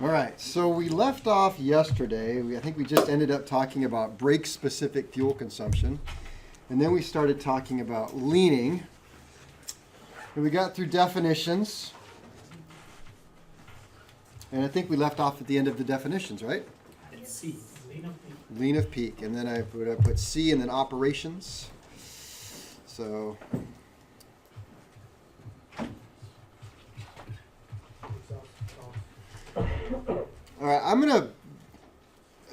All right, so we left off yesterday. I think we just ended up talking about brake-specific fuel consumption. And then we started talking about leaning. And we got through definitions. And I think we left off at the end of the definitions, right? It's C. Lean of peak. Lean of peak. And then I put C and then operations. So... All right,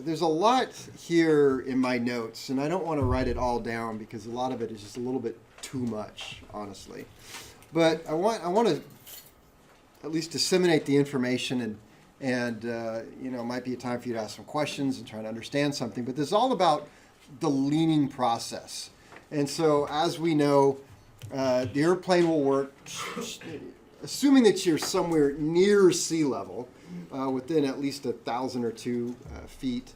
there's a lot here in my notes, and I don't want to write it all down because a lot of it is just a little bit too much, honestly. But I want to at least disseminate the information, and it might be a time for you to ask some questions and try to understand something. But this is all about the leaning process. And so, as we know, the airplane will work, assuming that you're somewhere near sea level, within at least 1,000 or 2 feet,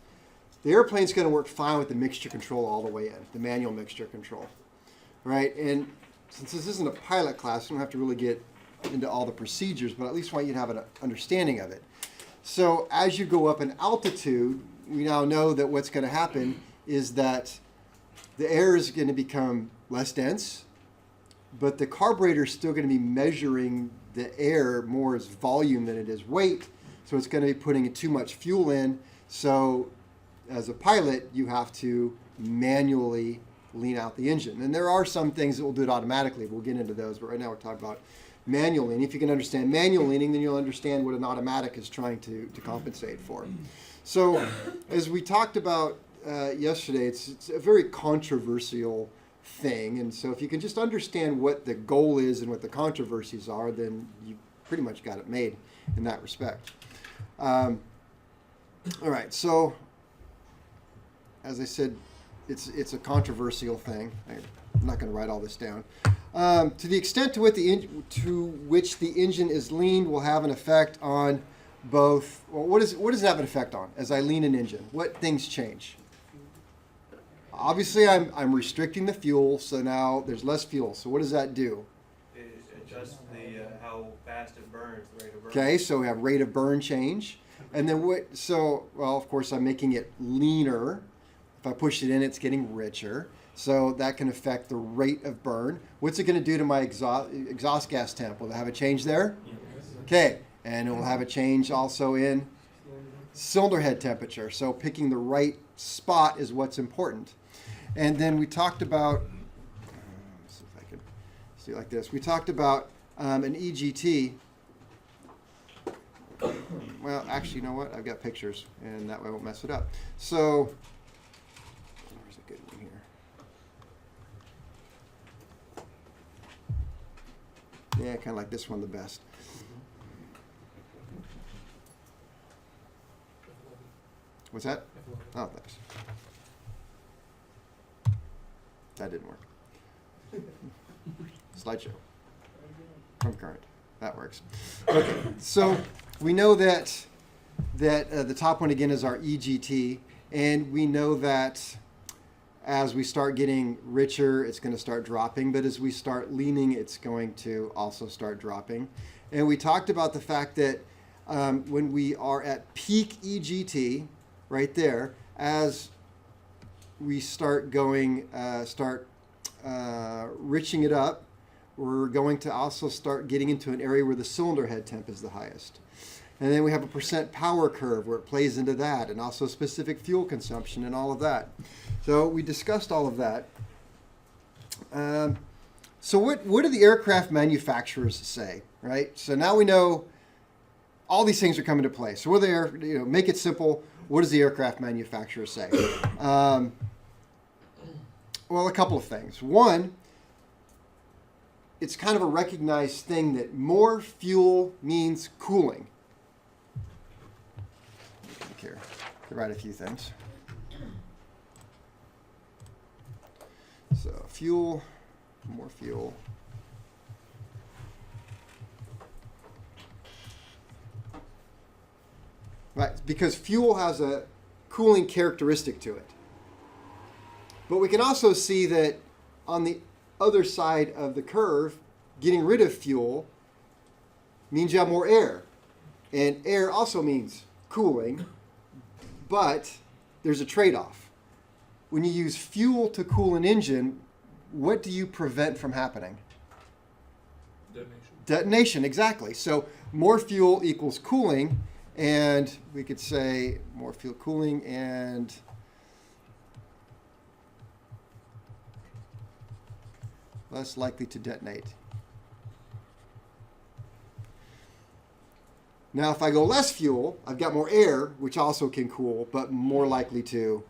the airplane's going to work fine with the mixture control all the way in, the manual mixture control, right? And since this isn't a pilot class, we don't have to really get into all the procedures, but at least want you to have an understanding of it. So as you go up in altitude, we now know that what's going to happen is that the air is going to become less dense, but the carburetor is still going to be measuring the air more as volume than it is weight. So it's going to be putting too much fuel in. So as a pilot, you have to manually lean out the engine. And there are some things that will do it automatically. We'll get into those. But right now we're talking about manual leaning. If you can understand manual leaning, then you'll understand what an automatic is trying to compensate for. So as we talked about yesterday, it's a very controversial thing. And so if you can just understand what the goal is and what the controversies are, then you pretty much got it made in that respect. All right, so as I said, it's a controversial thing. I'm not going to write all this down. To the extent to which the engine is leaned will have an effect on both. Well, what does it have an effect on as I lean an engine? What things change? Obviously, I'm restricting the fuel, so now there's less fuel. So what does that do? It adjusts how fast it burns, the rate of burn. Okay, so we have rate of burn change. And then of course, I'm making it leaner. If I push it in, it's getting richer. So that can affect the rate of burn. What's it going to do to my exhaust gas temp? Will it have a change there? Yes. Okay, and it will have a change also in cylinder head temperature. So picking the right spot is what's important. And then we talked about, let's see if I can do it like this. We talked about an EGT. Well, actually, you know what? I've got pictures, and that way I won't mess it up. So, where's a good one here? Yeah, kind of like this one the best. What's that? Oh, thanks. That didn't work. Slideshow. From current. That works. Okay, so we know that the top one again is our EGT, and we know that as we start getting richer, it's going to start dropping, but as we start leaning, it's going to also start dropping. And we talked about the fact that when we are at peak EGT, right there, as we start going, riching it up, we're going to also start getting into an area where the cylinder head temp is the highest. And then we have a percent power curve where it plays into that, and also specific fuel consumption and all of that. So we discussed all of that. So what do the aircraft manufacturers say, right? So now we know all these things are coming to play. So make it simple. What does the aircraft manufacturer say? Well, a couple of things. One, it's kind of a recognized thing that more fuel means cooling. Here, to write a few things. So fuel, more fuel. Right, because fuel has a cooling characteristic to it. But we can also see that on the other side of the curve, getting rid of fuel means you have more air. And air also means cooling, but there's a trade-off. When you use fuel to cool an engine, what do you prevent from happening? Detonation, exactly. So more fuel equals cooling, and we could say more fuel cooling and less likely to detonate. Now, if I go less fuel, I've got more air, which also can cool, but more likely to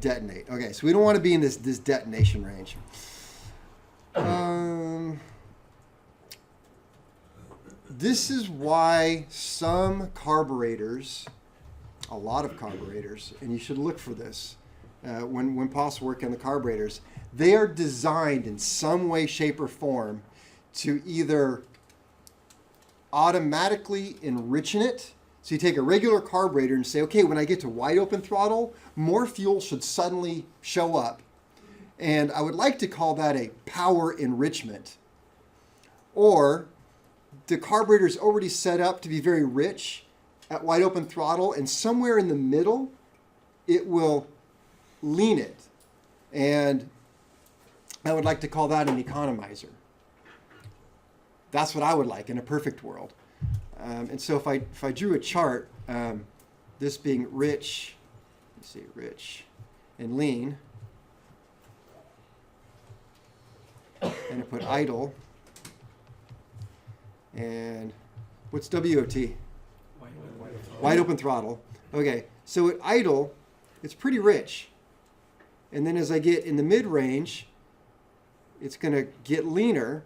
detonate. Okay, so we don't want to be in this detonation range. This is why some carburetors, a lot of carburetors, and you should look for this when possible work on the carburetors, they are designed in some way, shape, or form to either automatically enrichen it. So you take a regular carburetor and say, okay, when I get to wide open throttle, more fuel should suddenly show up. And I would like to call that a power enrichment. Or the carburetor is already set up to be very rich at wide open throttle, and somewhere in the middle, it will lean it. And I would like to call that an economizer. That's what I would like in a perfect world. And so if I drew a chart, this being rich, let's see, rich and lean, and I put idle, and what's WOT? Wide open throttle. Okay, so at idle, it's pretty rich. And then as I get in the mid-range, it's going to get leaner.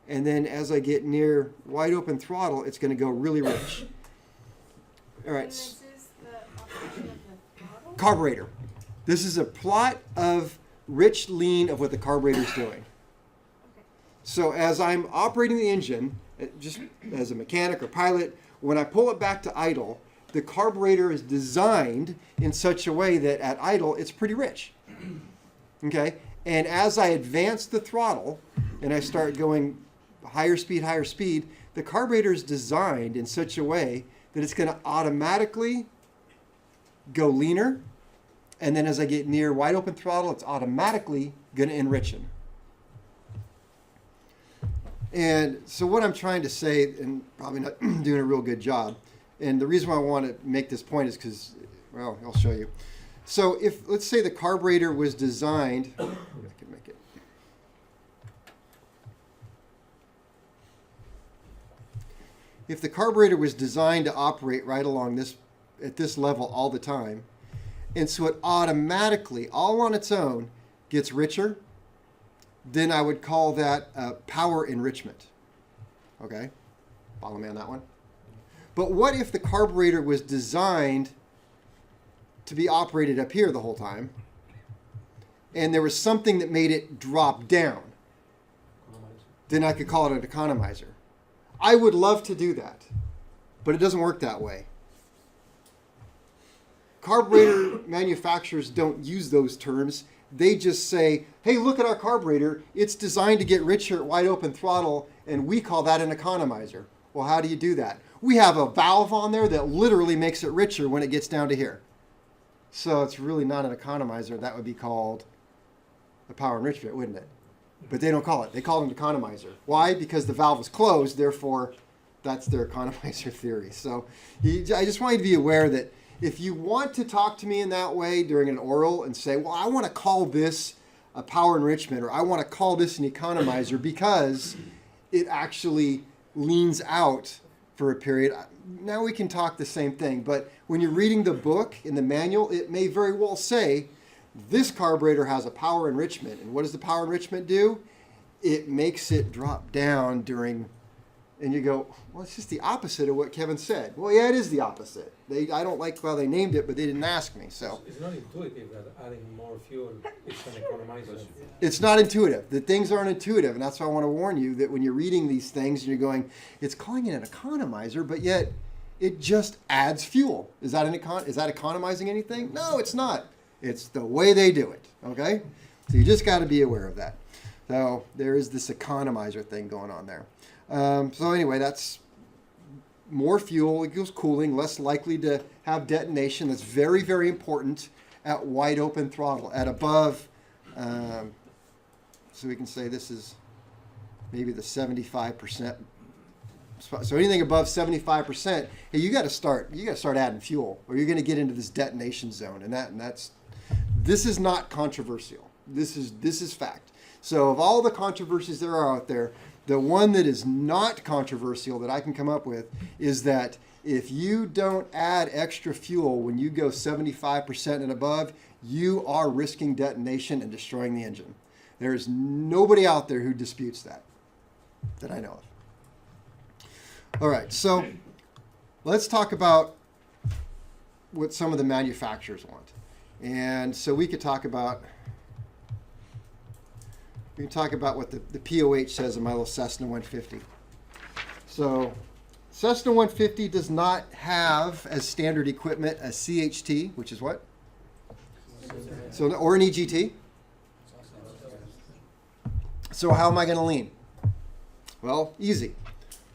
And then as I get near wide open throttle, it's going to go really rich. All right. And this is the operation of the throttle? Carburetor. This is a plot of rich lean of what the carburetor is doing. Okay. So as I'm operating the engine, just as a mechanic or pilot, when I pull it back to idle, the carburetor is designed in such a way that at idle, it's pretty rich. Okay? And as I advance the throttle and I start going higher speed, the carburetor is designed in such a way that it's going to automatically go leaner. And then as I get near wide open throttle, it's automatically going to enrich it. And so what I'm trying to say, and probably not doing a real good job, and the reason why I want to make this point is because, well, I'll show you. So if, let's say the carburetor was designed, I can make it. If the carburetor was designed to operate right along this, at this level all the time, and so it automatically, all on its own, gets richer, then I would call that power enrichment. Okay? Follow me on that one? But what if the carburetor was designed to be operated up here the whole time, and there was something that made it drop down? Then I could call it an economizer. I would love to do that, but it doesn't work that way. Carburetor manufacturers don't use those terms. They just say, hey, look at our carburetor. It's designed to get richer at wide open throttle, and we call that an economizer. Well, how do you do that? We have a valve on there that literally makes it richer when it gets down to here. So it's really not an economizer. That would be called a power enrichment, wouldn't it? But they don't call it. They call it an economizer. Why? Because the valve is closed, therefore that's their economizer theory. So I just want you to be aware that if you want to talk to me in that way during an oral and say, well, I want to call this a power enrichment, or I want to call this an economizer because it actually leans out for a period, now we can talk the same thing. But when you're reading the book in the manual, it may very well say, this carburetor has a power enrichment. And what does the power enrichment do? It makes it drop down during, and you go, well, it's just the opposite of what Kevin said. Well, yeah, it is the opposite. I don't like how they named it, but they didn't ask me. So it's not intuitive that adding more fuel is an economizer. it's not intuitive. The things aren't intuitive, and that's why I want to warn you that when you're reading these things and you're going, it's calling it an economizer, but yet it just adds fuel. Is that economizing anything? No, it's not. It's the way they do it. Okay, so you just got to be aware of that. So there is this economizer thing going on there. So anyway, that's more fuel equals cooling, less likely to have detonation. That's very, very important at wide open throttle. At above, so we can say this is maybe the 75%. So anything above 75%, hey, you got to start adding fuel, or you're going to get into this detonation zone, this is not controversial. This is fact. So of all the controversies there are out there, the one that is not controversial that I can come up with is that if you don't add extra fuel when you go 75% and above, you are risking detonation and destroying the engine. There is nobody out there who disputes that I know of. All right, so let's talk about what some of the manufacturers want. And so we can talk about what the POH says in my little Cessna 150. So Cessna 150 does not have as standard equipment a CHT, which is what? So, or an EGT. So how am I going to lean? Well, easy.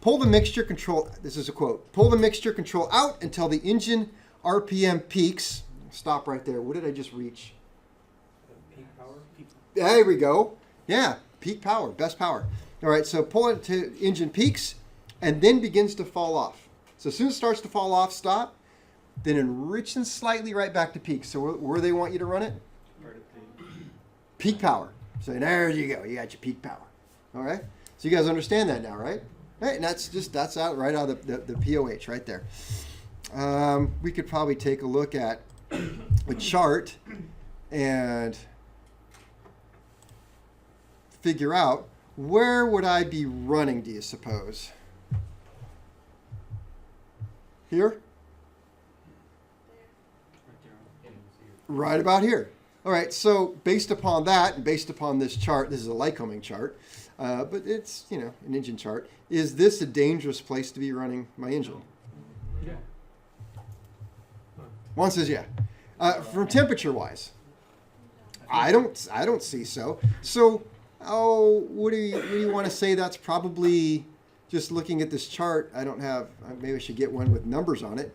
Pull the mixture control, this is a quote, pull the mixture control out until the engine RPM peaks. Stop right there. What did I just reach? Peak power? There we go. Yeah, peak power, best power. All right, so pull it to engine peaks and then begins to fall off. So as soon as it starts to fall off, stop. Then enrich and slightly right back to peak. So where they want you to run it? Peak power. So there you go. You got your peak power. All right. So you guys understand that now, right? Right. And that's out right out of the POH right there. We could probably take a look at a chart and figure out where would I be running, do you suppose? Here? Right about here. All right, so based upon that, and based upon this chart, this is a Lycoming chart, but it's, an engine chart. Is this a dangerous place to be running my engine? Yeah. One says yeah. From temperature-wise, I don't see so. So, what do you want to say? That's probably just looking at this chart. I don't have. Maybe I should get one with numbers on it.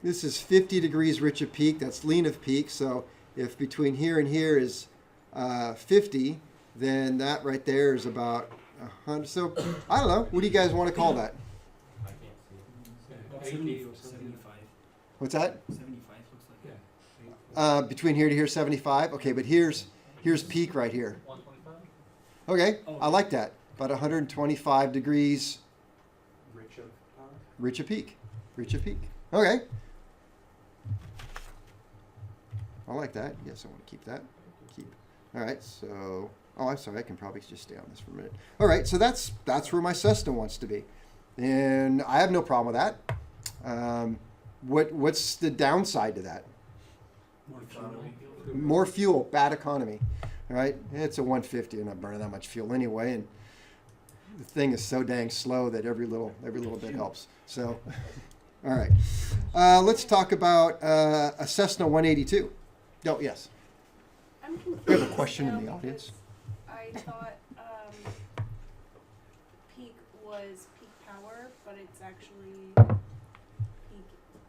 This is 50 degrees rich of peak. That's lean of peak. So if between here and here is 50, then that right there is about 100. So I don't know. What do you guys want to call that? I can't see. 80 or 75. What's that? 75 looks like. Yeah. Between here to here, 75. Okay, but here's peak right here. 125? Okay, I like that. About 125 degrees Rich of power? rich of peak. Rich of peak. Okay. I like that. Yes, I want to keep that. All right, so, I'm sorry, I can probably just stay on this for a minute. All right, so that's where my Cessna wants to be. And I have no problem with that. What's the downside to that? More fuel. More fuel, bad economy. All right, it's a 150. You're not burning that much fuel anyway, and the thing is so dang slow that every little bit helps. So, all right, let's talk about a Cessna 182. Oh, yes. I'm confused. We have a question in now the audience. because I thought peak was peak power, but it's actually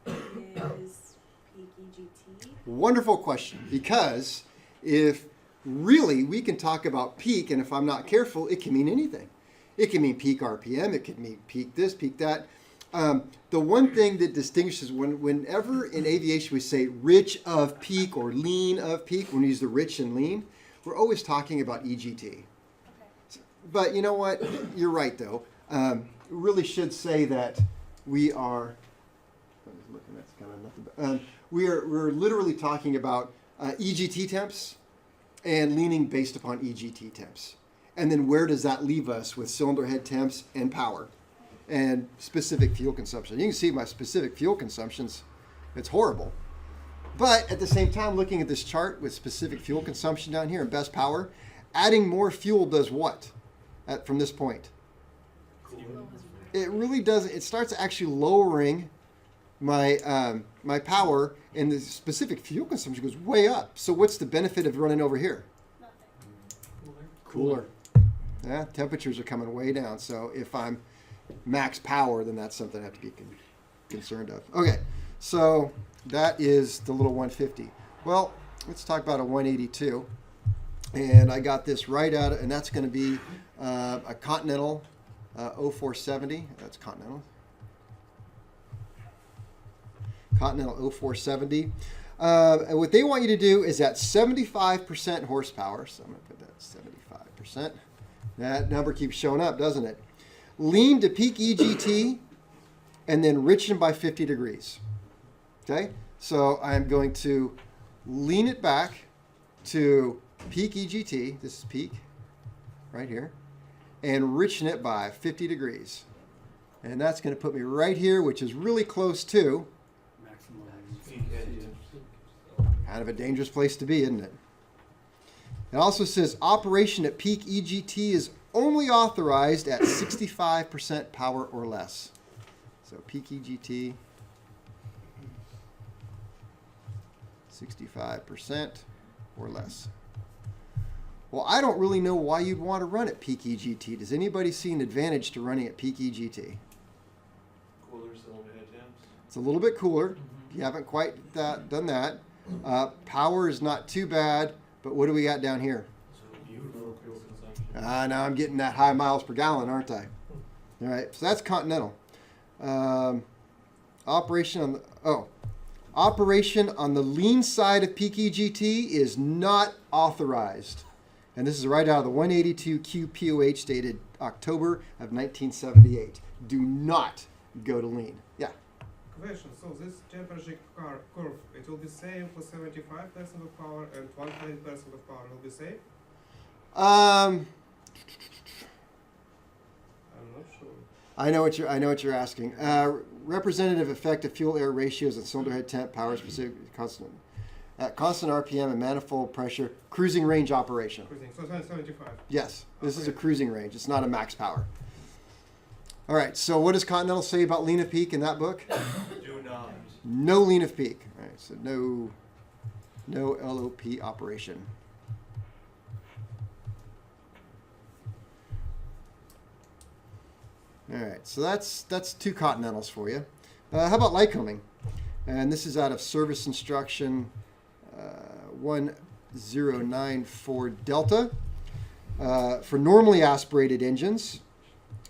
peak is peak EGT. Wonderful question, because if really we can talk about peak, and if I'm not careful, it can mean anything. It can mean peak RPM. It can mean peak this, peak that. The one thing that distinguishes whenever in aviation we say rich of peak or lean of peak, when we use the rich and lean, we're always talking about EGT. Okay. But you know what? You're right, though. We really should say that we are. I was looking, that's kind of nothing. We're literally talking about EGT temps and leaning based upon EGT temps. And then where does that leave us with cylinder head temps and power and specific fuel consumption? You can see my specific fuel consumptions, it's horrible. But at the same time, looking at this chart with specific fuel consumption down here and best power, adding more fuel does what from this point? It really does. It starts actually lowering my my power, and the specific fuel consumption goes way up. So what's the benefit of running over here? Nothing. Cooler. Yeah, temperatures are coming way down. So if I'm max power, then that's something I have to be concerned of. Okay, so that is the little 150. Well, let's talk about a 182. And I got this right out of, and that's going to be a Continental 0470. That's Continental. Continental 0470. And what they want you to do is at 75% horsepower. So I'm going to put that 75%. That number keeps showing up, doesn't it? Lean to peak EGT and then richen by 50 degrees. Okay? So I'm going to lean it back to peak EGT. This is peak right here. And richen it by 50 degrees. And that's going to put me right here, which is really close to kind of a dangerous place to be, isn't it? It also says operation at peak EGT is only authorized at 65% power or less. So peak EGT, 65% or less. Well, I don't really know why you'd want to run at peak EGT. Does anybody see an advantage to running at peak EGT? Cooler cylinder head temps. It's a little bit cooler. You haven't quite done that. Power is not too bad, but what do we got down here? Fuel consumption. Now I'm getting that high miles per gallon, aren't I? All right, so that's Continental. Operation on the lean side of peak EGT is not authorized. And this is right out of the 182 QPOH dated October of 1978. Do not go to lean. Yeah. Question. So this temperature curve, it will be same for 75% of power and 100% of power will be same? Um, I'm not sure. I know what you're asking. Representative effective fuel air ratios and cylinder head temp, power specific, constant at constant RPM and manifold pressure, cruising range operation. Cruising. So 75. Yes, this is a cruising range. It's not a max power. All right. So what does Continental say about lean of peak in that book? Do not. No lean of peak. All right. So no LOP operation. All right, so that's two Continentals for you. How about Lycoming? And this is out of Service Instruction 1094 Delta for normally aspirated engines.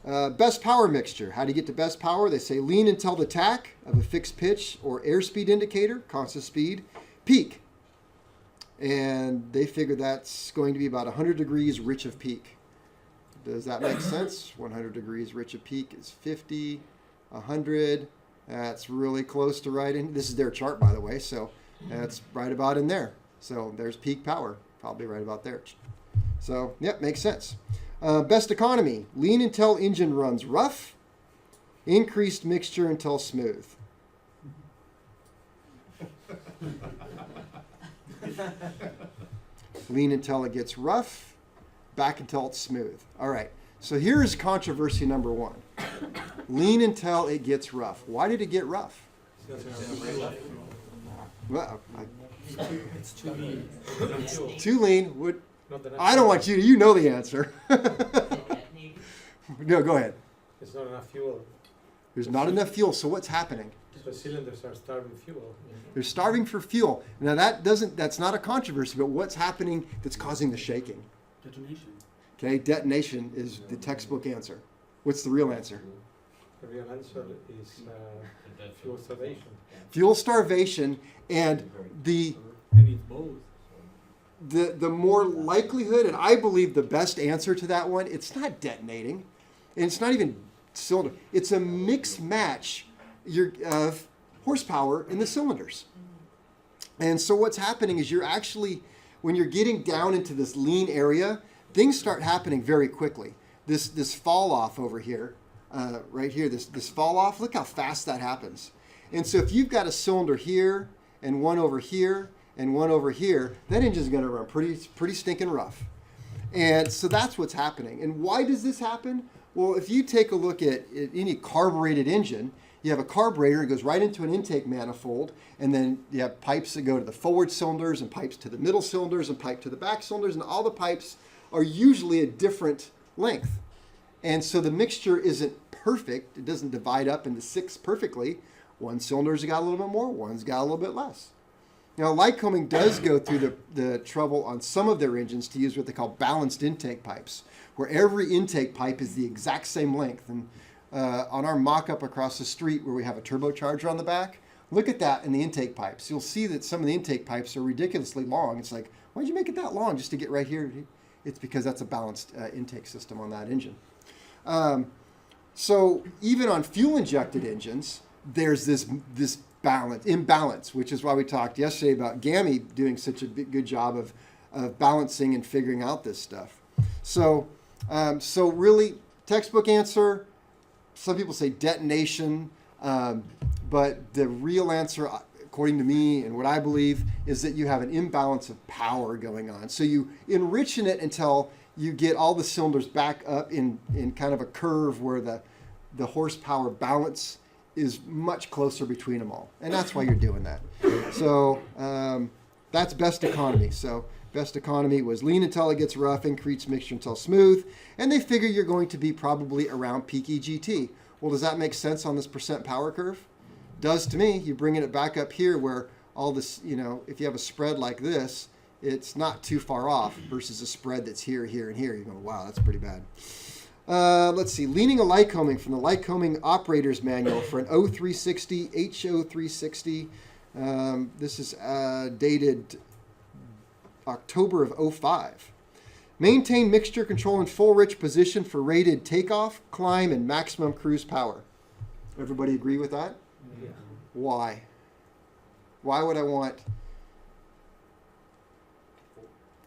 Best power mixture. How do you get to best power? They say lean until the tack of a fixed pitch or airspeed indicator, constant speed, peak. And they figure that's going to be about 100 degrees rich of peak. Does that make sense? 100 degrees rich of peak is 50, 100. That's really close to right in. This is their chart, by the way, so that's right about in there. So there's peak power, probably right about there. So, yep, makes sense. Best economy. Lean until engine runs rough. Increased mixture until smooth. Lean until it gets rough. Back until it's smooth. All right. So here's controversy number one. Lean until it gets rough. Why did it get rough? Well, It's too lean. too lean. Would Not enough I don't fuel. want you to. You know the answer. No, go ahead. It's not enough fuel. There's not enough fuel. So what's happening? So cylinders are starving fuel. They're starving for fuel. Now that's not a controversy, but what's happening that's causing the shaking? Detonation. Okay, detonation is the textbook answer. What's the real answer? The real answer is fuel starvation. Fuel starvation, and the And it's both. the more likelihood, and I believe the best answer to that one, it's not detonating, and it's not even cylinder. It's a mix match your horsepower in the cylinders. And so what's happening is you're actually, when you're getting down into this lean area, things start happening very quickly. This fall off over here, right here, this fall off, look how fast that happens. And so if you've got a cylinder here and one over here and one over here, that engine's going to run pretty stinking rough. And so that's what's happening. And why does this happen? Well, if you take a look at any carbureted engine, you have a carburetor, it goes right into an intake manifold, and then you have pipes that go to the forward cylinders and pipes to the middle cylinders and pipe to the back cylinders, and all the pipes are usually a different length. And so the mixture isn't perfect. It doesn't divide up into 6 perfectly. One cylinder's got a little bit more, one's got a little bit less. Now, Lycoming does go through the trouble on some of their engines to use what they call balanced intake pipes, where every intake pipe is the exact same length. And on our mock-up across the street where we have a turbocharger on the back, look at that in the intake pipes. You'll see that some of the intake pipes are ridiculously long. It's like, why'd you make it that long just to get right here? It's because that's a balanced intake system on that engine. So even on fuel-injected engines, there's this imbalance, which is why we talked yesterday about GAMI doing such a good job of balancing and figuring out this stuff. So really, textbook answer, some people say detonation, but the real answer, according to me and what I believe, is that you have an imbalance of power going on. So you enrichen it until you get all the cylinders back up in kind of a curve where the horsepower balance is much closer between them all. And that's why you're doing that. So that's best economy. So best economy was lean until it gets rough, increase mixture until smooth. And they figure you're going to be probably around peak EGT. Well, does that make sense on this percent power curve? Does to me. You're bringing it back up here where all this, if you have a spread like this, it's not too far off versus a spread that's here, here, and here. You're going, wow, that's pretty bad. Let's see, leaning a Lycoming from the Lycoming Operator's Manual for an O360, HO360. This is dated October of 05. Maintain mixture control in full rich position for rated takeoff, climb, and maximum cruise power. Everybody agree with that? Yeah. Why? Why would I want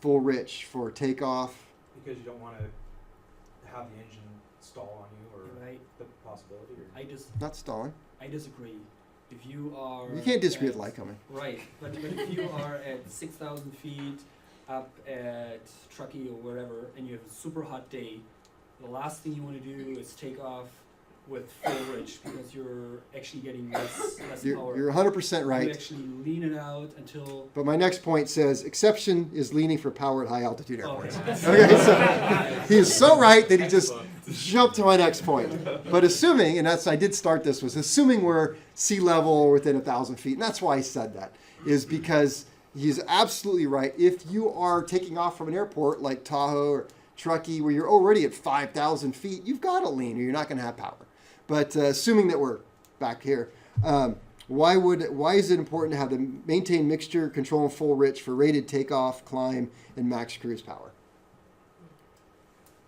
full rich for takeoff? Because you don't want to have the engine stall on you, or Right. the possibility. Or Not stalling. I disagree. If you are You can't disagree with at- Lycoming. Right, but if you are at 6,000 feet up at Truckee or wherever, and you have a super hot day, the last thing you want to do is take off with full rich, because you're actually getting less power. You're 100% You right. actually lean it out until. But my next point says exception is leaning for power at high altitude airports. Okay. Okay, so he is so right that he just jumped to my next point. But assuming, and I did start this, was assuming we're sea level or within 1,000 feet, and that's why he said that, is because he's absolutely right. If you are taking off from an airport like Tahoe or Truckee, where you're already at 5,000 feet, you've got to lean or you're not going to have power. But assuming that we're back here, why is it important to have the maintain mixture control and full rich for rated takeoff, climb, and max cruise power?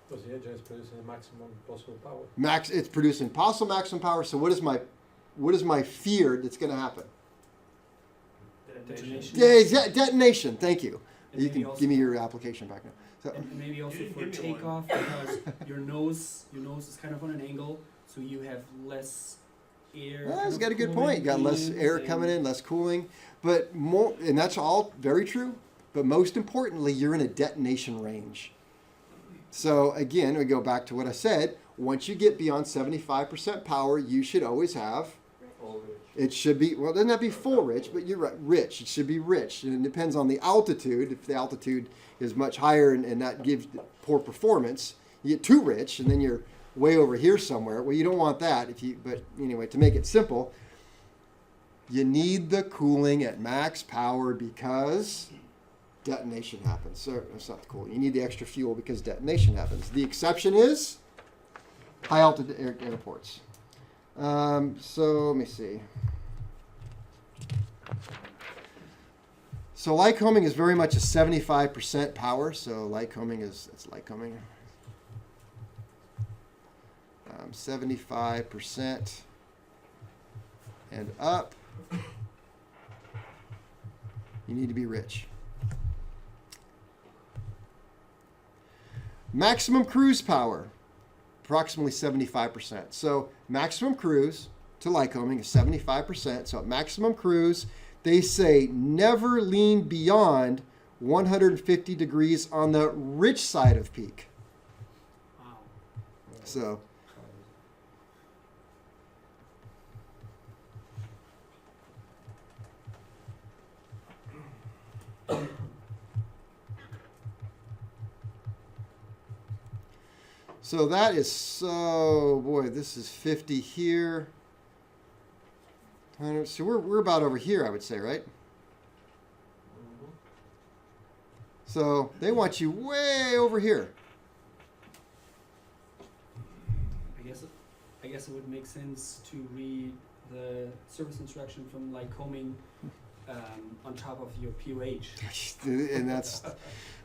Because the engine is producing the maximum possible power. It's producing possible maximum power. So what is my fear that's going to happen? Detonation. Yeah, detonation. Thank you. And You maybe can also- give me your application back now. So, And maybe also You for give me one. takeoff, because your nose is kind of on an angle, so you have less air. well, kind he's of got a good cooling point. You got less air and- coming in, less cooling, but more, and that's all very true. But most importantly, you're in a detonation range. So again, we go back to what I said. Once you get beyond 75% power, you should always have. It should be, well, it doesn't have to be full rich, but you're right, rich. It should be rich. And it depends on the altitude. If the altitude is much higher and that gives poor performance, you get too rich and then you're way over here somewhere. Well, you don't want that. But anyway, to make it simple, you need the cooling at max power because detonation happens. So that's not the cooling. You need the extra fuel because detonation happens. The exception is high altitude airports. So let me see. So Lycoming is very much a 75% power. So Lycoming it's Lycoming. 75% and up. You need to be rich. Maximum cruise power, approximately 75%. So maximum cruise to Lycoming is 75%. So at maximum cruise, they say never lean beyond 150 degrees on the rich side of peak. Wow. So So that is boy, this is 50 here. 100, so we're about over here, I would say, right? So they want you way over here. I guess it would make sense to read the service instruction from Lycoming on top of your POH. And that's,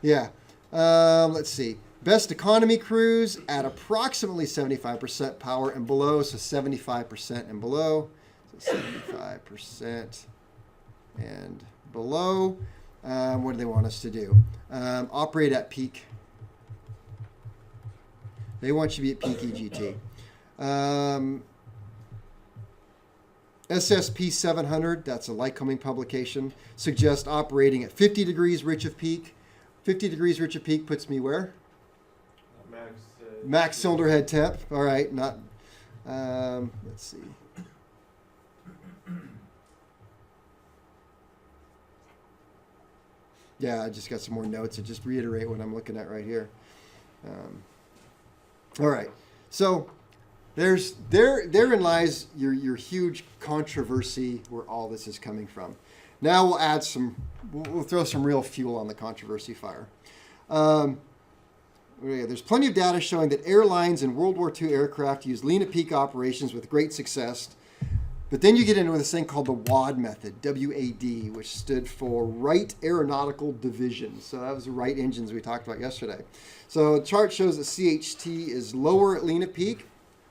yeah. Let's see. Best economy cruise at approximately 75% power and below, so 75% and below. So 75% and below. What do they want us to do? Operate at peak. They want you to be at peak EGT. SSP 700, that's a Lycoming publication, suggests operating at 50 degrees rich of peak. 50 degrees rich of peak puts me where? Max cylinder head temp. All right, not. Let's see. Yeah, I just got some more notes to just reiterate what I'm looking at right here. All right, so therein lies your huge controversy where all this is coming from. Now we'll add we'll throw some real fuel on the controversy fire. There's plenty of data showing that airlines in World War II aircraft used lean at peak operations with great success. But then you get into this thing called the WAD method, W-A-D, which stood for Wright Aeronautical Division. So that was the Wright engines we talked about yesterday. So the chart shows that CHT is lower at lean at peak.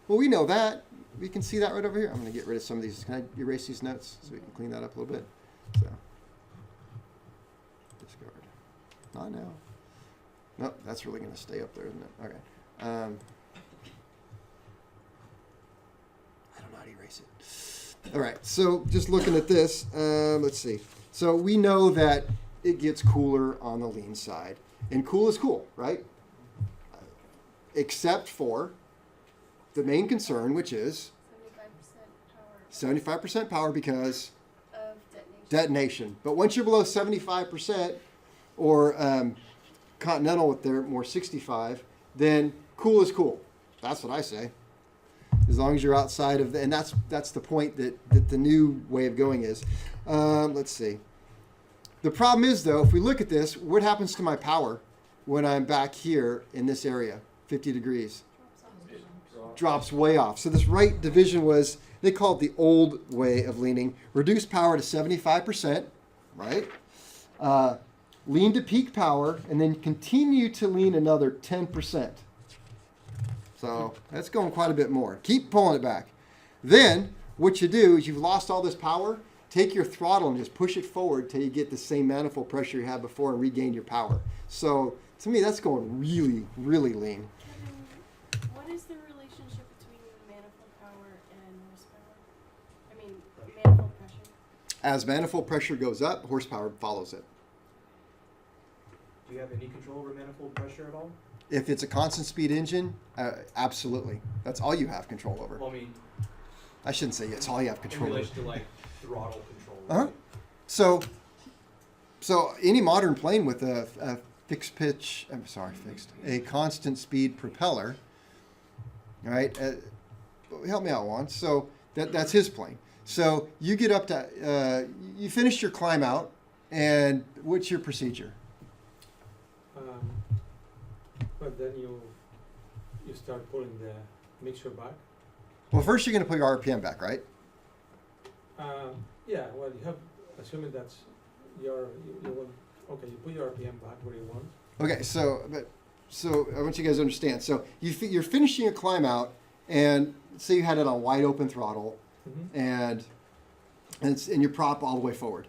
Well, we know that. We can see that right over here. I'm going to get rid of some of these. Can I erase these notes so we can clean that up a little bit? So, discard. Not now. Nope, that's really going to stay up there, isn't it? Okay. I don't know how to erase it. All right, so just looking at this, let's see. So we know that it gets cooler on the lean side. And cool is cool, right? Except for the main concern, which is 75% power because of detonation. But once you're below 75%, or Continental with their more 65, then cool is cool. That's what I say. As long as you're outside of and that's the point that the new way of going is. Let's see. The problem is, though, if we look at this, what happens to my power when I'm back here in this area, 50 degrees? Drops way off. So this right division they called the old way of leaning. Reduce power to 75%, right? Lean to peak power, and then continue to lean another 10%. So that's going quite a bit more. Keep pulling it back. Then what you do is you've lost all this power. Take your throttle and just push it forward till you get the same manifold pressure you had before and regain your power. So to me, that's going really, really lean. Kevin, what is the relationship between manifold power and horsepower? I mean, manifold pressure. As manifold pressure goes up, horsepower follows it. Do you have any control over manifold pressure at all? If it's a constant speed engine, absolutely. That's all you have control over. Well, I mean, I shouldn't say it's all you have in control over. relation to like throttle control. Uh-huh. Right? So any modern plane with a a constant speed propeller, all right, help me out, Juan. So that's his plane. So you get up to, you finish your climb out, and what's your procedure? But then you start pulling the mixture back. Well, first you're going to put your RPM back, right? Yeah, well, you have, assuming that's you want, okay, you put your RPM back where you want. Okay, so I want you guys to understand. So you're finishing your climb out, and say you had it on wide open throttle, Mm-hmm. and your prop all the way forward.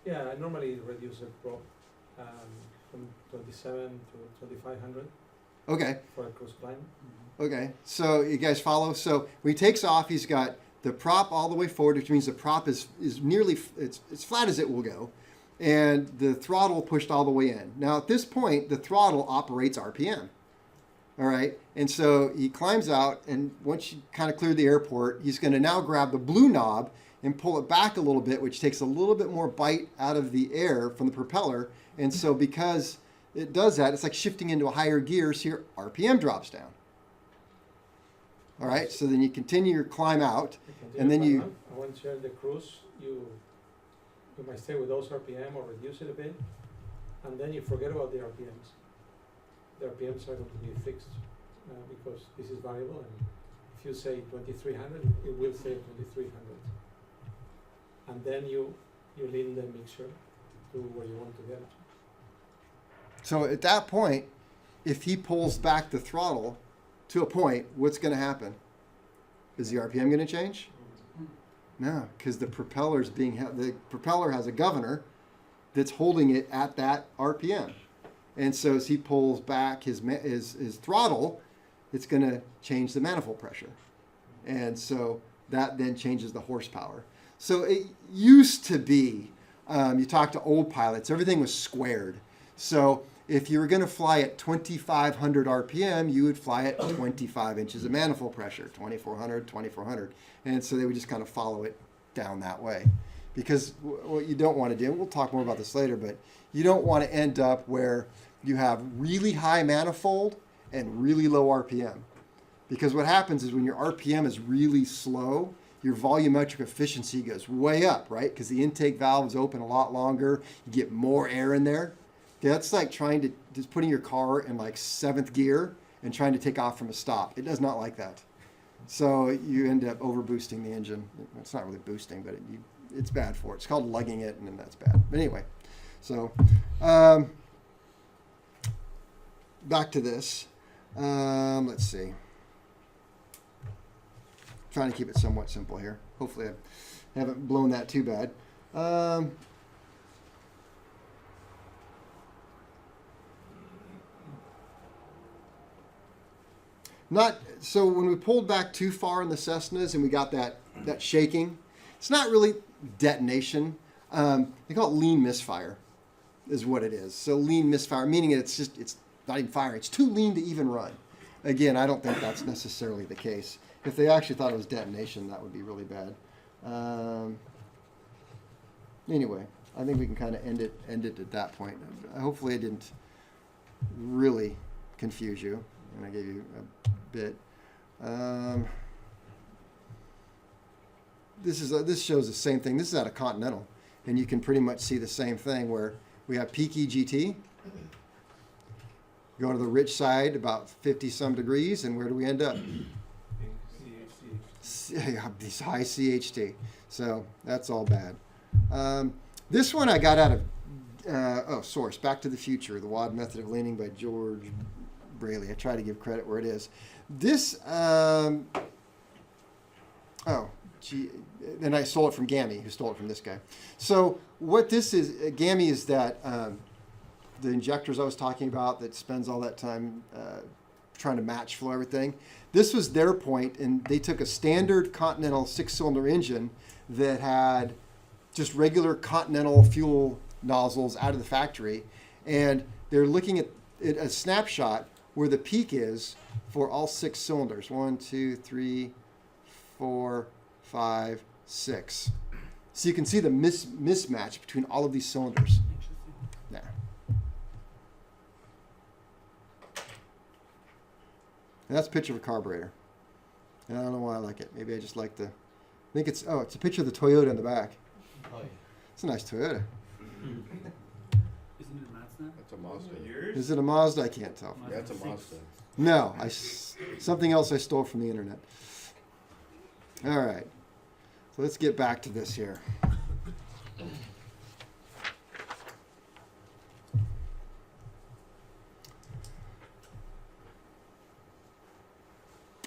Yeah, I normally reduce the prop from 27 to 2500 Okay. for a cruise climb. Okay, so you guys follow. So when he takes off, he's got the prop all the way forward, which means the prop is nearly it's flat as it will go, and the throttle pushed all the way in. Now at this point, the throttle operates RPM. All right, and so he climbs out, and once you kind of clear the airport, he's going to now grab the blue knob and pull it back a little bit, which takes a little bit more bite out of the air from the propeller. And so because it does that, it's like shifting into a higher gear, so your RPM drops down. All right, so then you continue your climb out. continue And then by you- month, and once you're in the cruise, you might stay with those RPM or reduce it a bit, and then you forget about the RPMs. The RPMs are going to be fixed because this is variable, and if you say 2300, it will say 2300. And then you lean the mixture to where you want to get it. So at that point, if he pulls back the throttle to a point, what's going to happen? Is the RPM going to change? No, because the propeller has a governor that's holding it at that RPM, and so as he pulls back his throttle, it's going to change the manifold pressure, and so that then changes the horsepower. So it used to be, you talk to old pilots, everything was squared. So if you were going to fly at 2,500 RPM, you would fly at 25 inches of manifold pressure, 2,400, 2,400. And so they would just kind of follow it down that way. Because what you don't want to do, and we'll talk more about this later, but you don't want to end up where you have really high manifold and really low RPM. Because what happens is when your RPM is really slow, your volumetric efficiency goes way up, right? Because the intake valve is open a lot longer, you get more air in there. That's like just putting your car in like 7th gear and trying to take off from a stop. It does not like that. So you end up over boosting the engine. It's not really boosting, but it's bad for it. It's called lugging it, and then that's bad. But anyway, so back to this. Let's see. Trying to keep it somewhat simple here. Hopefully I haven't blown that too bad. So when we pulled back too far in the Cessnas and we got that shaking, it's not really detonation. They call it lean misfire is what it is. So lean misfire, meaning it's not even firing. It's too lean to even run. Again, I don't think that's necessarily the case. If they actually thought it was detonation, that would be really bad. Anyway, I think we can kind of end it at that point. Hopefully I didn't really confuse you, and I gave you a bit. This shows the same thing. This is at a Continental, and you can pretty much see the same thing where we have peak EGT. Go to the rich side about 50 some degrees, and where do we end up? These high CHT. So that's all bad. This one I got out of source, Back to the Future, The Wad Method of Leaning by George Braley. I try to give credit where it is. This, and I stole it from Gammy, who stole it from this guy. So what this is, Gammy is that the injectors I was talking about that spends all that time trying to match flow everything. This was their point, and they took a standard Continental 6-cylinder engine that had just regular Continental fuel nozzles out of the factory, and they're looking at a snapshot where the peak is for all 6 cylinders. 1, 2, 3, 4, 5, 6. So you can see the mismatch between all of these cylinders. Yeah. And that's a picture of a carburetor. And I don't know why I like it. Maybe I just like the... I think it's a picture of the Toyota in the back. Oh, yeah. It's a nice Toyota. Isn't it Mazda? That's a Mazda. Yours? Is it a Mazda? I can't tell. Mazda That's a 6. Mazda. No, something else I stole from the internet. All right. So let's get back to this here.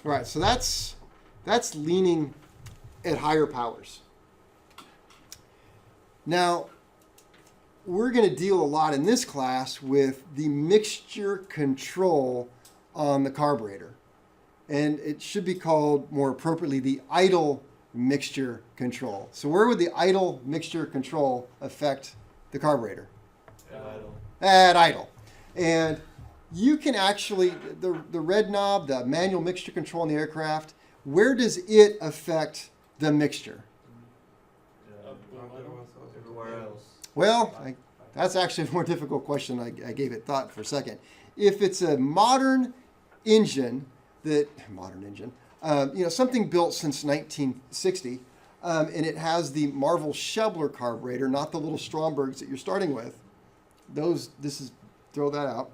All right, so that's leaning at higher powers. Now, we're going to deal a lot in this class with the mixture control on the carburetor. And it should be called, more appropriately, the idle mixture control. So where would the idle mixture control affect the carburetor? At idle. And you can actually, the red knob, the manual mixture control in the aircraft, where does it affect the mixture? Everywhere else. Well, that's actually a more difficult question. I gave it thought for a second. If it's a modern engine, something built since 1960, and it has the Marvel Shebler carburetor, not the little Strombergs that you're starting with. Throw that out.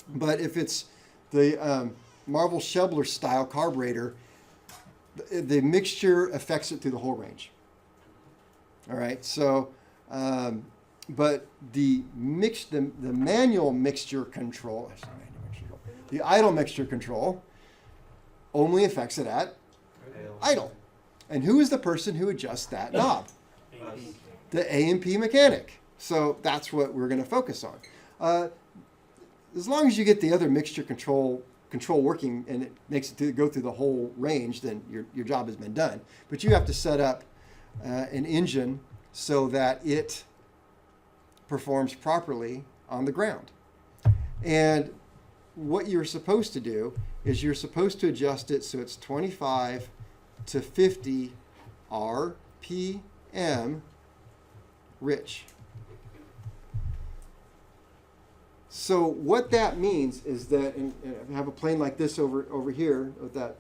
But if it's the Marvel Shebler style carburetor, the mixture affects it through the whole range. All right, so, but the manual mixture control, the idle mixture control only affects it at idle. And who is the person who adjusts that knob? Us. The A&P mechanic. So that's what we're going to focus on. As long as you get the other mixture control working and it makes it go through the whole range, then your job has been done. But you have to set up an engine so that it performs properly on the ground. And what you're supposed to do is you're supposed to adjust it so it's 25 to 50 RPM rich. So what that means is that, and I have a plane like this over here with that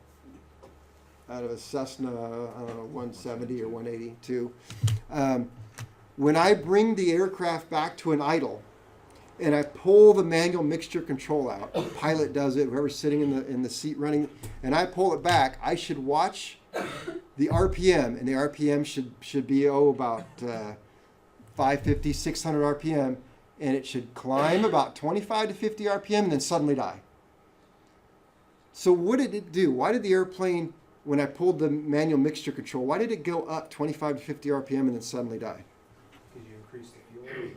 out of a Cessna, I don't know, 170 or 182. When I bring the aircraft back to an idle, and I pull the manual mixture control out, the pilot does it, whoever's sitting in the seat running, and I pull it back, I should watch the RPM, and the RPM should be about 550, 600 RPM, and it should climb about 25 to 50 RPM and then suddenly die. So what did it do? Why did the airplane, when I pulled the manual mixture control, why did it go up 25 to 50 RPM and then suddenly die? Because you increase the fuel and then,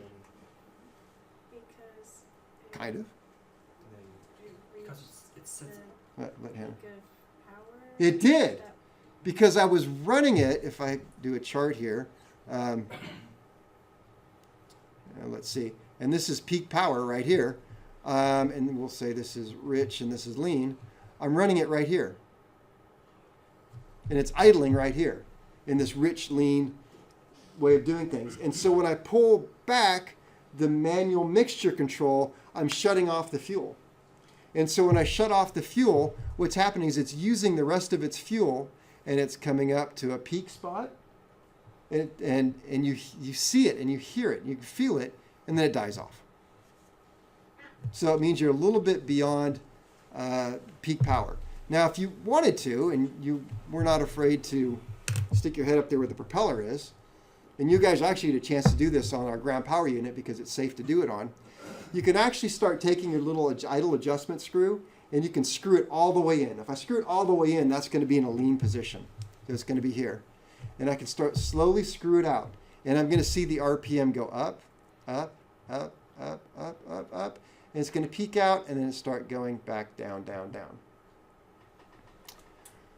Because Kind of. and then it Because reached it's the sensitive. Let him. peak of power. It did. That- Because I was running it, if I do a chart here, let's see, and this is peak power right here, and we'll say this is rich and this is lean. I'm running it right here. And it's idling right here in this rich, lean way of doing things. And so when I pull back the manual mixture control, I'm shutting off the fuel. And so when I shut off the fuel, what's happening is it's using the rest of its fuel, and it's coming up to a peak spot, and you see it and you hear it and you can feel it, and then it dies off. So it means you're a little bit beyond peak power. Now, if you wanted to, and you were not afraid to stick your head up there where the propeller is, and you guys actually get a chance to do this on our ground power unit because it's safe to do it on, you can actually start taking your little idle adjustment screw, and you can screw it all the way in. If I screw it all the way in, that's going to be in a lean position. So it's going to be here. And I can start slowly screw it out. And I'm going to see the RPM go up, up, up, up, up, up, up. And it's going to peak out and then start going back down, down, down.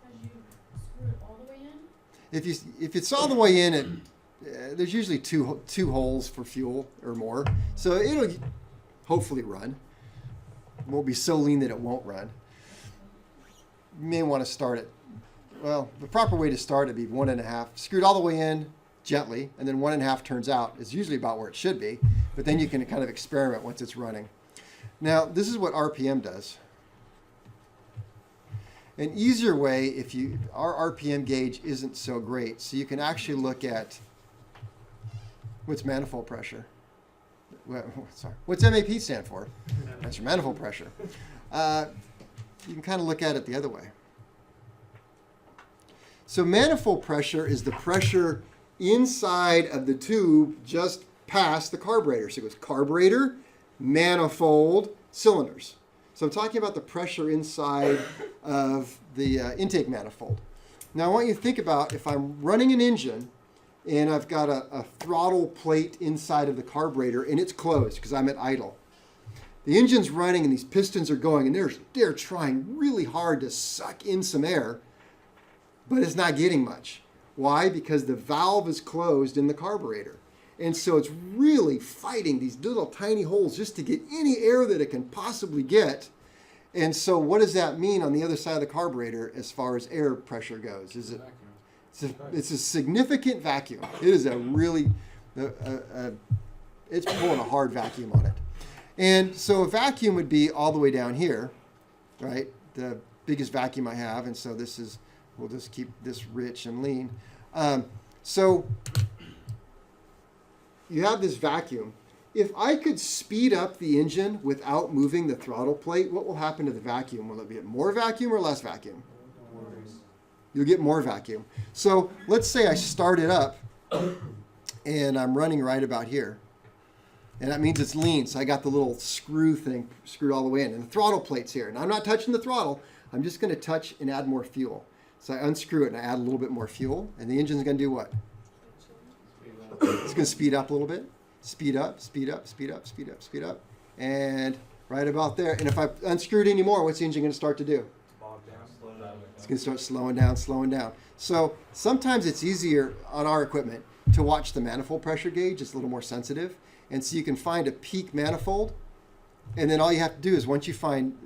As you screw it all the way in? If it's all the way in, there's usually two holes for fuel or more. So it'll hopefully run. It won't be so lean that it won't run. You may want to start it. Well, the proper way to start it would be 1.5. Screw it all the way in gently, and then 1.5 turns out. It's usually about where it should be, but then you can kind of experiment once it's running. Now, this is what RPM does. An easier way, our RPM gauge isn't so great, so you can actually look at what's manifold pressure. What's MAP stand for? That's your manifold pressure. You can kind of look at it the other way. So manifold pressure is the pressure inside of the tube just past the carburetor. So it goes carburetor, manifold, cylinders. So I'm talking about the pressure inside of the intake manifold. Now I want you to think about if I'm running an engine and I've got a throttle plate inside of the carburetor and it's closed because I'm at idle. The engine's running and these pistons are going and they're trying really hard to suck in some air, but it's not getting much. Why? Because the valve is closed in the carburetor. And so it's really fighting these little tiny holes just to get any air that it can possibly get. And so what does that mean on the other side of the carburetor as far as air pressure goes? It's a significant vacuum. It is a really, it's pulling a hard vacuum on it. And so a vacuum would be all the way down here, right? The biggest vacuum I have, and so we'll just keep this rich and lean. So you have this vacuum. If I could speed up the engine without moving the throttle plate, what will happen to the vacuum? Will it be more vacuum or less vacuum? You'll get more vacuum. So let's say I start it up and I'm running right about here. And that means it's lean. So I got the little screw thing screwed all the way in. And the throttle plate's here. And I'm not touching the throttle. I'm just going to touch and add more fuel. So I unscrew it and I add a little bit more fuel. And the engine's going to do what? It's going to speed up a little bit. Speed up, speed up, speed up, speed up, speed up. And right about there. And if I unscrew it anymore, what's the engine going to start to do? It's going to start slowing down, slowing down. So sometimes it's easier on our equipment to watch the manifold pressure gauge. It's a little more sensitive. And so you can find a peak manifold. And then all you have to do is once you find,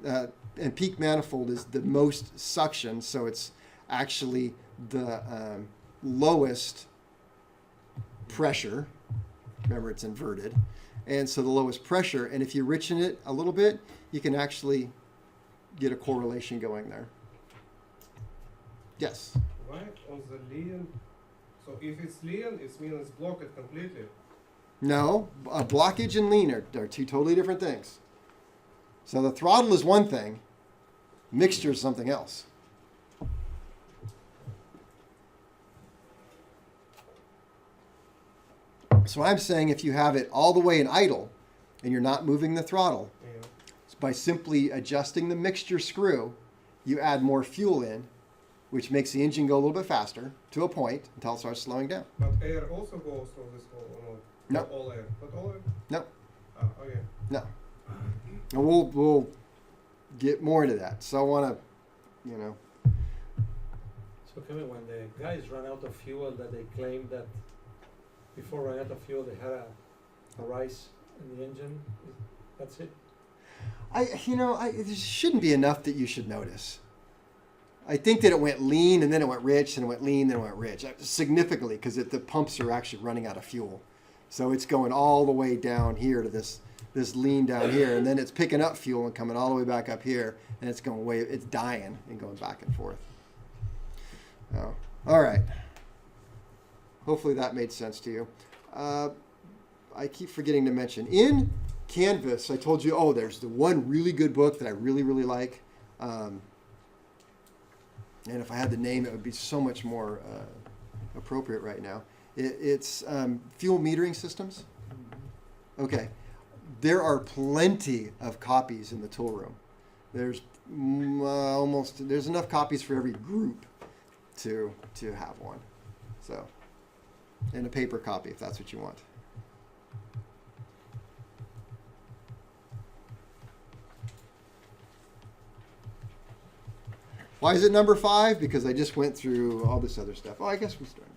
and peak manifold is the most suction. So it's actually the lowest pressure. Remember, it's inverted. And so the lowest pressure. And if you richen it a little bit, you can actually get a correlation going there. Yes? Why on the lean? So if it's lean, it means it's blocked completely. No, a blockage and lean are two totally different things. So the throttle is one thing, mixture is something else. So I'm saying if you have it all the way in idle and you're not moving the throttle, Yeah. by simply adjusting the mixture screw, you add more fuel in, which makes the engine go a little bit faster to a point until it starts slowing down. But air also goes through this hole or not? No. Not all air. Not all air? No. Ah, okay. No. And we'll get more into that. So I want to, So Kevin, when the guys run out of fuel, that they claim that before running out of fuel they had a rise in the engine, that's it? there shouldn't be enough that you should notice. I think that it went lean and then it went rich and it went lean, then it went rich significantly because the pumps are actually running out of fuel. So it's going all the way down here to this lean down here, and then it's picking up fuel and coming all the way back up here, and it's dying and going back and forth. Oh, all right. Hopefully that made sense to you. I keep forgetting to mention in Canvas. I told you, there's the one really good book that I really, really like. And if I had the name, it would be so much more appropriate right now. It's fuel metering systems. Okay. There are plenty of copies in the tool room. There's there's enough copies for every group to have one. So, and a paper copy if that's what you want. Why is it number 5? Because I just went through all this other stuff. I guess we started.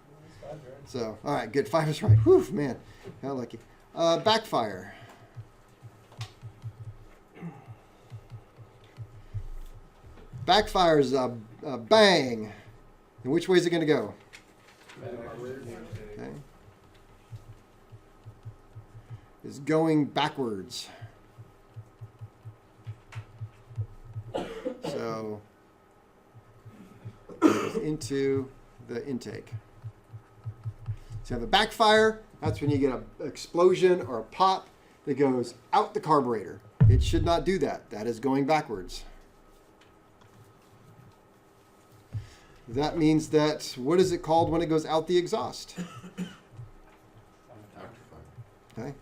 So, all right, good. 5 is right. Whew, man, how lucky. Backfire. Backfire is a bang. And which way is it going to go? Okay. Is going backwards. So into the intake. So you have a backfire. That's when you get an explosion or a pop that goes out the carburetor. It should not do that. That is going backwards. That means that, what is it called when it goes out the exhaust? Okay.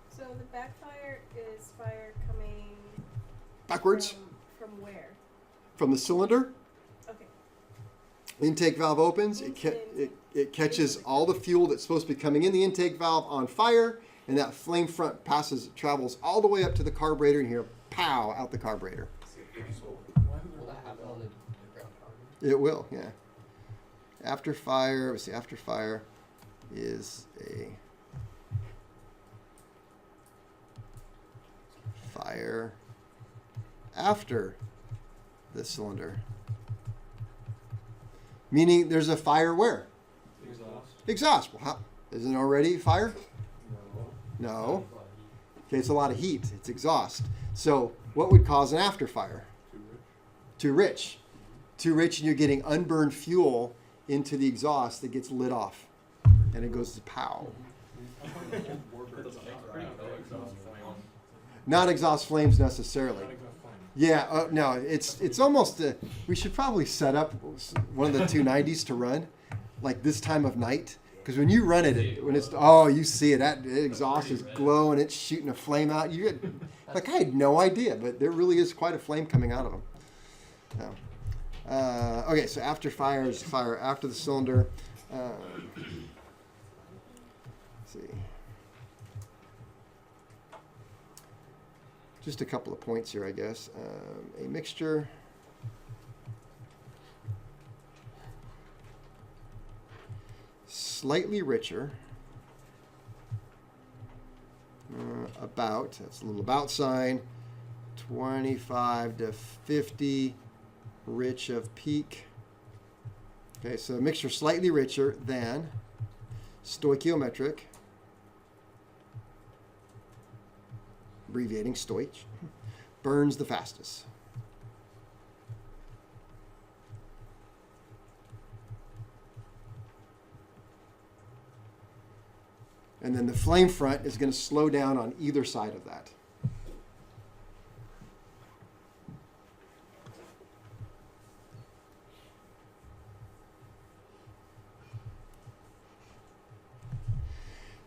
So the backfire is fire coming Backwards from where? from the cylinder. Okay. Intake valve opens. It catches all the fuel that's supposed to be coming in the intake valve on fire, and that flame front travels all the way up to the carburetor, and here, pow, out the carburetor. Will that happen on the ground carburetor? It will, yeah. After fire, let's see, after fire is a fire after the cylinder. Meaning there's a fire where? Exhaust. Well, isn't it already fire? No. Okay, it's a lot of heat. It's exhaust. So what would cause an after fire? Too rich. Too rich, and you're getting unburned fuel into the exhaust that gets lit off. And it goes to pow. Not exhaust flames necessarily. Yeah, no, it's almost, we should probably set up one of the 290s to run, like this time of night. Because when you run it, when it's, you see it, that exhaust is glowing, it's shooting a flame out. You get, like, I had no idea, but there really is quite a flame coming out of them. Okay, so after fire is fire after the cylinder. Let's see. Just a couple of points here, I guess. A mixture. Slightly richer. That's a little about sign. 25 to 50 rich of peak. Okay, so a mixture slightly richer than stoichiometric, abbreviating stoich, burns the fastest. And then the flame front is going to slow down on either side of that.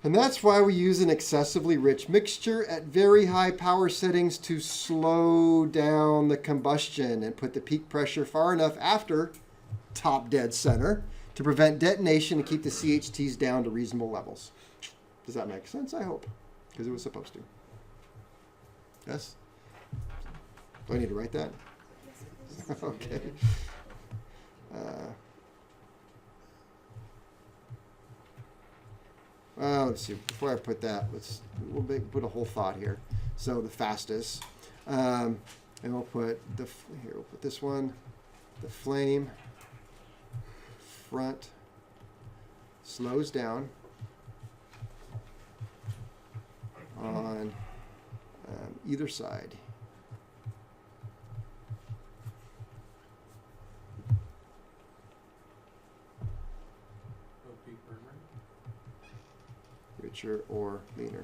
And that's why we use an excessively rich mixture at very high power settings to slow down the combustion and put the peak pressure far enough after top dead center to prevent detonation and keep the CHTs down to reasonable levels. Does that make sense? I hope. Because it was supposed to. Yes? Do I need to write that? Okay. Let's see. Before I put that, we'll put a whole thought here. So the fastest, and we'll put we'll put this one. The flame front slows down on either side. Richer or leaner.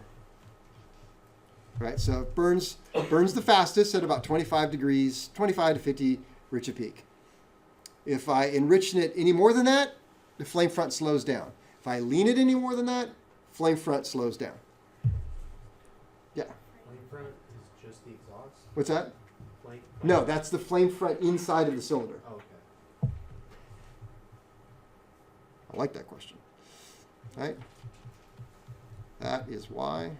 Right, so it burns the fastest at about 25 degrees, 25 to 50 rich of peak. If I enrich it any more than that, the flame front slows down. If I lean it any more than that, flame front slows down. Yeah. Flame front is just the exhaust? What's that? Flame No, that's the flame front inside of the cylinder. Oh, okay. I like that question. All right. That is why.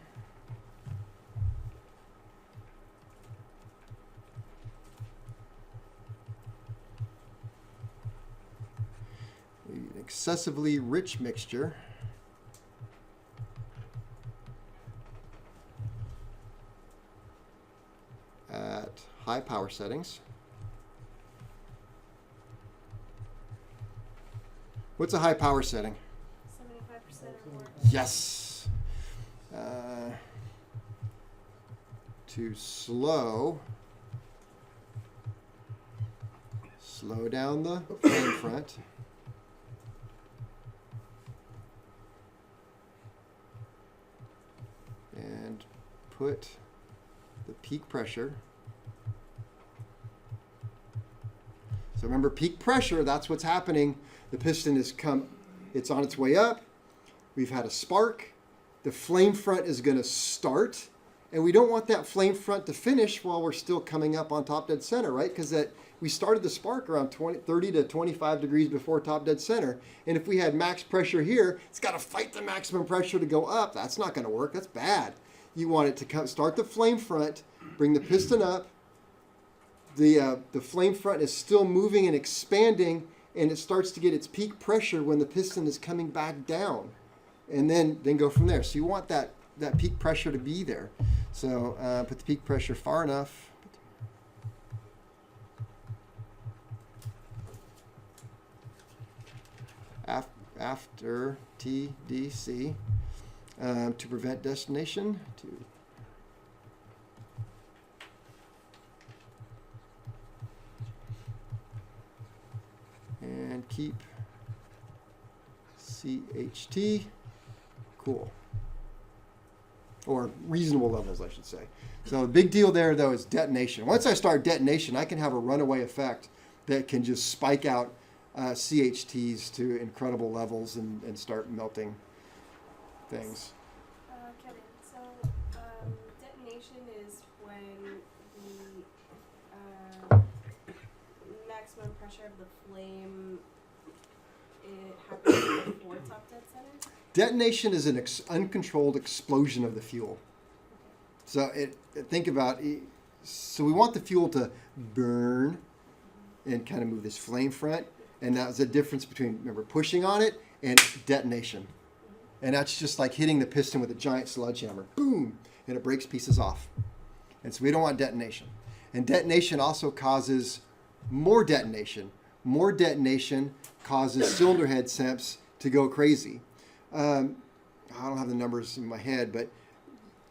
An excessively rich mixture at high power settings. What's a high power setting? 75% or more. Yes. To slow down the flame front. And put the peak pressure. So remember, peak pressure, that's what's happening. The piston it's on its way up. We've had a spark. The flame front is going to start. And we don't want that flame front to finish while we're still coming up on top dead center, right? Because we started the spark around 30 to 25 degrees before top dead center. And if we had max pressure here, it's got to fight the maximum pressure to go up. That's not going to work. That's bad. You want it to start the flame front, bring the piston up. The flame front is still moving and expanding, and it starts to get its peak pressure when the piston is coming back down. And then go from there. So you want that peak pressure to be there. So put the peak pressure far enough. After TDC to prevent destination. keep CHT cool. Or reasonable levels, I should say. So the big deal there, though, is detonation. Once I start detonation, I can have a runaway effect that can just spike out CHTs to incredible levels and start melting things. Kevin, so detonation is when the maximum pressure of the flame it happens before top dead center? Detonation is an uncontrolled explosion of the fuel. So think about it. So we want the fuel to burn and kind of move this flame front. And that's the difference between, remember, pushing on it and detonation. And that's just like hitting the piston with a giant sledgehammer. Boom! And it breaks pieces off. And so we don't want detonation. And detonation also causes more detonation. More detonation causes cylinder head temps to go crazy. I don't have the numbers in my head, but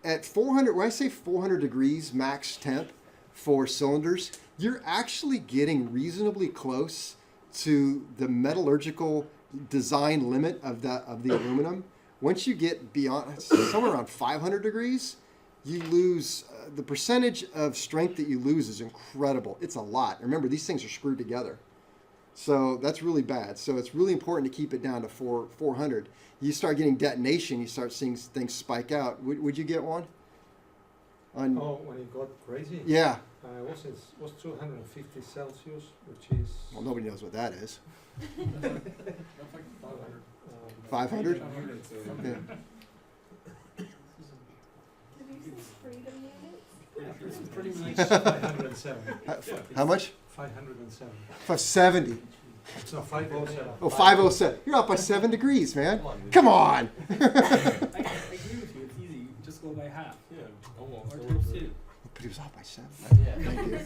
at 400, when I say 400 degrees max temp for cylinders, you're actually getting reasonably close to the metallurgical design limit of the aluminum. Once you get beyond somewhere around 500 degrees, you lose the percentage of strength that you lose is incredible. It's a lot. Remember, these things are screwed together. So that's really bad. So it's really important to keep it down to 400. You start getting detonation, you start seeing things spike out. Would you get one? When it got crazy? Yeah. Was 250 Celsius, which is... Well, nobody knows what that is. 500. 500? Yeah. Did you say freedom units? It's pretty much 507. How much? 507. 570. No, 507. Oh, 507. You're up by 7 degrees, man. Come on. I agree with you. It's easy. Just go by half. Yeah, almost. Or times two. But he was off by 7. Yeah. Thank you.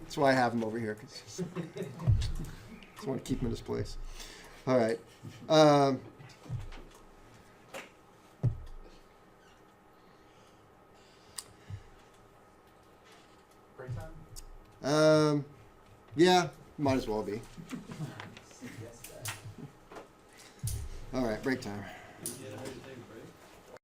That's why I have him over here. 'Cause just want to keep him in his place. All right. Break time? Yeah, might as well be. All right, break time. Yeah,